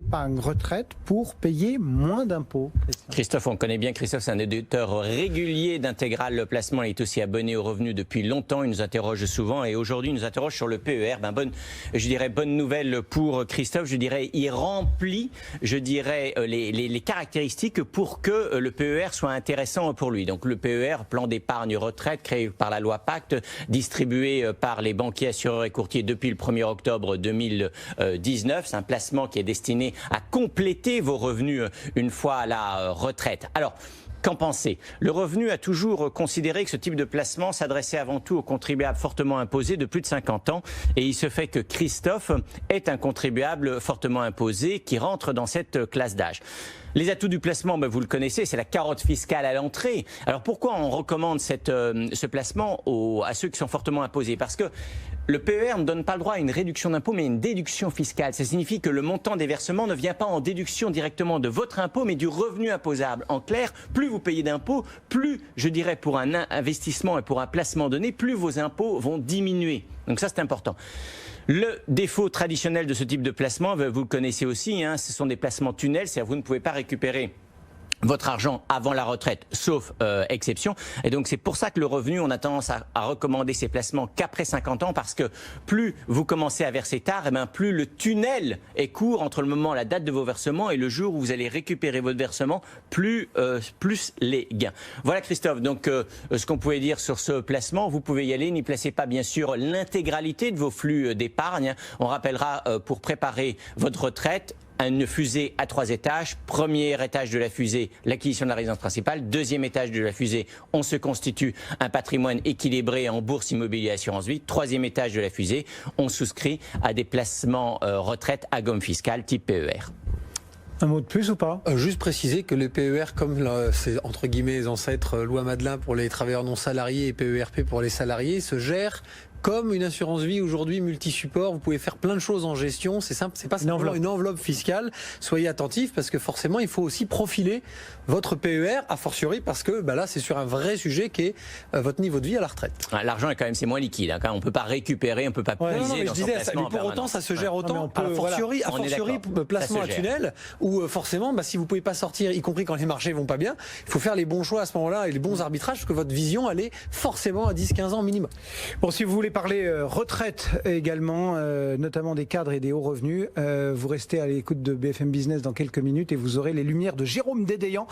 épargne retraite pour payer moins d'impôts? Christophe, on connaît bien Christophe, c'est un éditeur régulier d'Intégral Placement. Il est aussi abonné au revenu depuis longtemps. Il nous interroge souvent et aujourd'hui, il nous interroge sur le PER. Bonne nouvelle pour Christophe. Je dirais, il remplit, les caractéristiques pour que le PER soit intéressant pour lui. Donc, le PER, plan d'épargne retraite, créé par la loi Pacte, distribué par les banquiers, assureurs et courtiers depuis le 1er octobre 2019. C'est un placement qui est destiné à compléter vos revenus une fois à la retraite. Alors, qu'en pensez? Le Revenu a toujours considéré que ce type de placement s'adressait avant tout aux contribuables fortement imposés de plus de 50 ans. Et il se fait que Christophe est un contribuable fortement imposé qui rentre dans cette classe d'âge. Les atouts du placement, vous le connaissez, c'est la carotte fiscale à l'entrée. Alors pourquoi on recommande ce placement à ceux qui sont fortement imposés? Parce que le PER ne donne pas le droit à une réduction d'impôt, mais une déduction fiscale. Ça signifie que le montant des versements ne vient pas en déduction directement de votre impôt, mais du revenu imposable. En clair, plus vous payez d'impôts, plus, pour un investissement et pour un placement donné, plus vos impôts vont diminuer. Donc ça, c'est important. Le défaut traditionnel de ce type de placement, vous le connaissez aussi, ce sont des placements tunnels, c'est-à-dire que vous ne pouvez pas récupérer votre argent avant la retraite, sauf exception. Et donc c'est pour ça que le Revenu, on a tendance à recommander ces placements qu'après 50 ans, parce que plus vous commencez à verser tard, plus le tunnel est court entre le moment, la date de vos versements et le jour où vous allez récupérer votre versement, plus les gains. Voilà Christophe, donc ce qu'on pouvait dire sur ce placement, vous pouvez y aller, n'y placez pas bien sûr l'intégralité de vos flux d'épargne. On rappellera pour préparer votre retraite, une fusée à 3 étages. Premier étage de la fusée, l'acquisition de la résidence principale. Deuxième étage de la fusée, on se constitue un patrimoine équilibré en bourse, immobilier, assurance vie. Troisième étage de la fusée, on souscrit à des placements retraite à gomme fiscale type PER. Un mot de plus ou pas? Juste préciser que les PER, comme c'est entre guillemets les ancêtres loi Madelin pour les travailleurs non salariés et PERP pour les salariés, se gèrent comme une assurance vie aujourd'hui multi-support. Vous pouvez faire plein de choses en gestion. C'est simple, c'est pas simplement une enveloppe fiscale. Soyez attentifs parce que forcément, il faut aussi profiler votre PER, a fortiori parce que là, c'est sur un vrai sujet qui est votre niveau de vie à la retraite. L'argent est quand même, c'est moins liquide. Quand on peut pas récupérer, on peut pas puiser dans son placement. Mais pour autant, ça se gère autant. A fortiori, placement à tunnel où forcément, si vous pouvez pas sortir, y compris quand les marchés vont pas bien, il faut faire les bons choix à ce moment-là et les bons arbitrages parce que votre vision, elle est forcément à 10-15 ans minimum. Bon, si vous voulez parler retraite également, notamment des cadres et des hauts revenus, vous restez à l'écoute de BFM Business dans quelques minutes et vous aurez les lumières de Jérôme Dédéian.